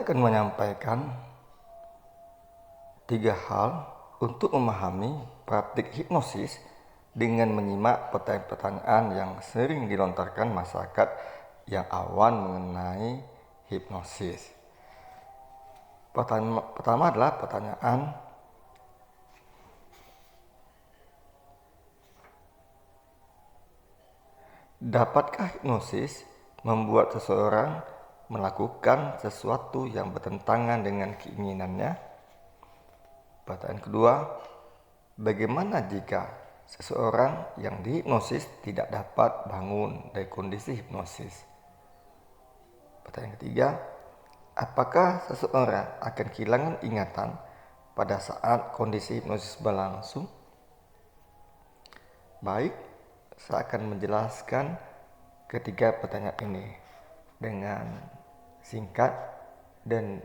akan menyampaikan 3 hal untuk memahami praktik hipnosis dengan menyimak pertanyaan-pertanyaan yang sering dilontarkan masyarakat yang awam mengenai hipnosis. Pertama adalah pertanyaan, dapatkah hipnosis membuat seseorang melakukan sesuatu yang bertentangan dengan keinginannya? Pertanyaan kedua, bagaimana jika seseorang yang dihipnosis tidak dapat bangun dari kondisi hipnosis? Pertanyaan ketiga, apakah seseorang akan kehilangan ingatan pada saat kondisi hipnosis berlangsung? Baik, saya akan menjelaskan ketiga pertanyaan ini dengan singkat dan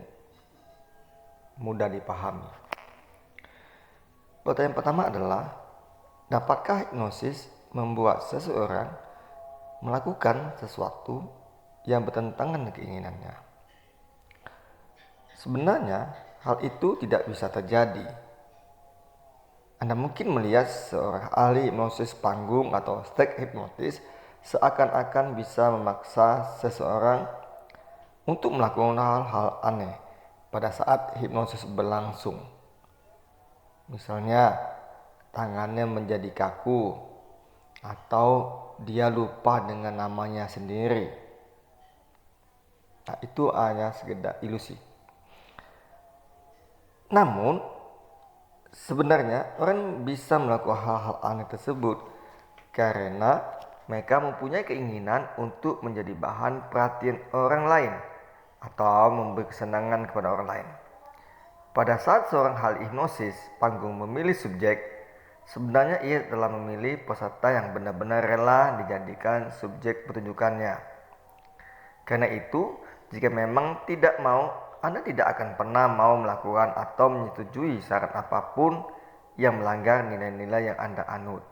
mudah dipahami. Pertanyaan pertama adalah, dapatkah hipnosis membuat seseorang melakukan sesuatu yang bertentangan dengan keinginannya? Sebenarnya, hal itu tidak bisa terjadi. Anda mungkin melihat seorang ahli hipnosis panggung atau stage hipnotis seakan-akan bisa memaksa seseorang untuk melakukan hal-hal aneh pada saat hipnosis berlangsung. Misalnya, tangannya menjadi kaku atau dia lupa dengan namanya sendiri. Nah, itu hanya sekedar ilusi. Namun, sebenarnya orang bisa melakukan hal-hal aneh tersebut karena mereka mempunyai keinginan untuk menjadi bahan perhatian orang lain atau memberi kesenangan kepada orang lain. Pada saat seorang ahli hipnosis panggung memilih subjek, sebenarnya ia telah memilih peserta yang benar-benar rela dijadikan subjek pertunjukannya. Karena itu, jika memang tidak mau, Anda tidak akan pernah mau melakukan atau menyetujui syarat apapun yang melanggar nilai-nilai yang Anda anut.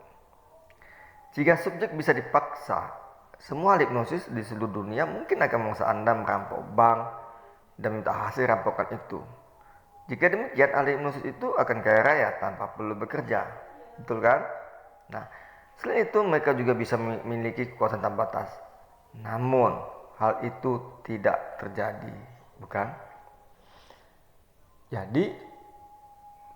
Jika subjek bisa dipaksa, semua ahli hipnosis di seluruh dunia mungkin akan memaksa Anda merampok bank dan minta hasil rampokan itu. Jika demikian, ahli hipnosis itu akan kaya raya tanpa perlu bekerja. Betul kan? Nah, selain itu mereka juga bisa memiliki kekuasaan tanpa batas. Namun, hal itu tidak terjadi, bukan? Jadi,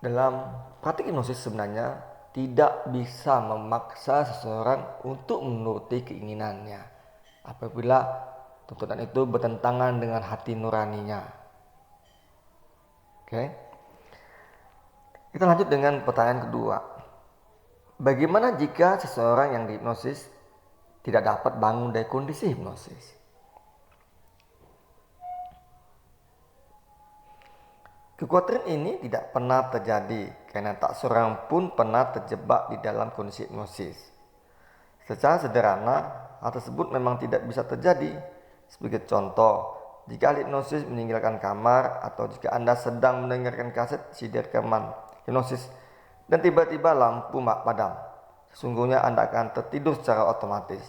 dalam praktik hipnosis sebenarnya tidak bisa memaksa seseorang untuk menuruti keinginannya apabila tuntutan itu bertentangan dengan hati nuraninya. Oke. Kita lanjut dengan pertanyaan kedua. Bagaimana jika seseorang yang dihipnosis tidak dapat bangun dari kondisi hipnosis? Kekhawatiran ini tidak pernah terjadi karena tak seorang pun pernah terjebak di dalam kondisi hipnosis. Secara sederhana, hal tersebut memang tidak bisa terjadi. Sebagai contoh, jika ahli hipnosis meninggalkan kamar atau jika Anda sedang mendengarkan kaset CD rekaman hipnosis dan tiba-tiba lampu padam, sesungguhnya Anda akan tertidur secara otomatis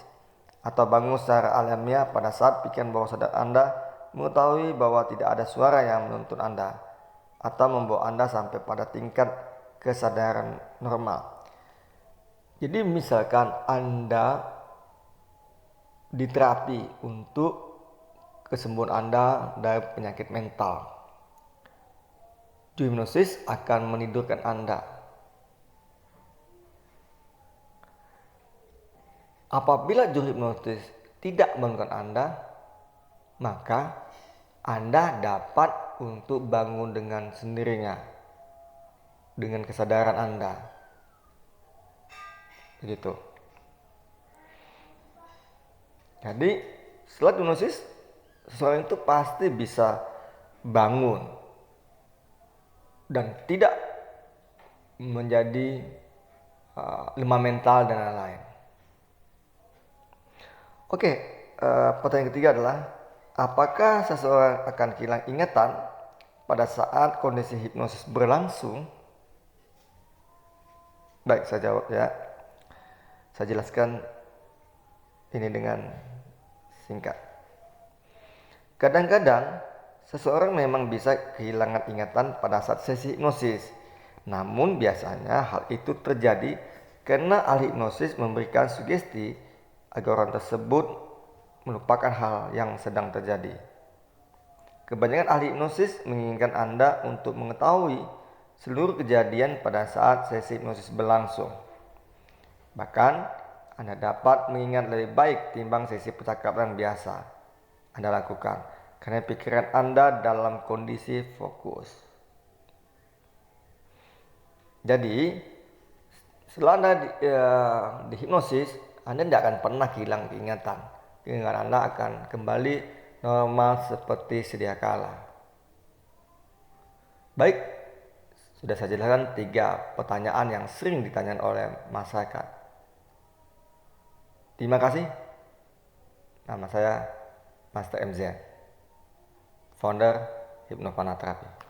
atau bangun secara alamiah pada saat pikiran bawah sadar Anda mengetahui bahwa tidak ada suara yang menuntun Anda atau membawa Anda sampai pada tingkat kesadaran normal. Jadi misalkan Anda diterapi untuk kesembuhan Anda dari penyakit mental, hipnosis akan menidurkan Anda. Apabila juru hipnosis tidak membangunkan Anda, maka Anda dapat untuk bangun dengan sendirinya dengan kesadaran Anda. Begitu. Jadi, setelah hipnosis, seseorang itu pasti bisa bangun dan tidak menjadi lemah mental dan lain-lain. Oke, pertanyaan ketiga adalah, apakah seseorang akan kehilangan ingatan pada saat kondisi hipnosis berlangsung? Baik, saya jawab ya. Saya jelaskan ini dengan singkat. Kadang-kadang seseorang memang bisa kehilangan ingatan pada saat sesi hipnosis. Namun biasanya hal itu terjadi karena ahli hipnosis memberikan sugesti agar orang tersebut melupakan hal yang sedang terjadi. Kebanyakan ahli hipnosis menginginkan Anda untuk mengetahui seluruh kejadian pada saat sesi hipnosis berlangsung. Bahkan, Anda dapat mengingat lebih baik timbang sesi percakapan biasa Anda lakukan, karena pikiran Anda dalam kondisi fokus. Jadi, setelah Anda di hipnosis, Anda tidak akan pernah hilang ingatan. Ingatan Anda akan kembali normal seperti sedia kala. Baik, sudah saya jelaskan 3 pertanyaan yang sering ditanyakan oleh masyarakat. Terima kasih. Nama saya Master MZ, founder Hypnopana Terapi.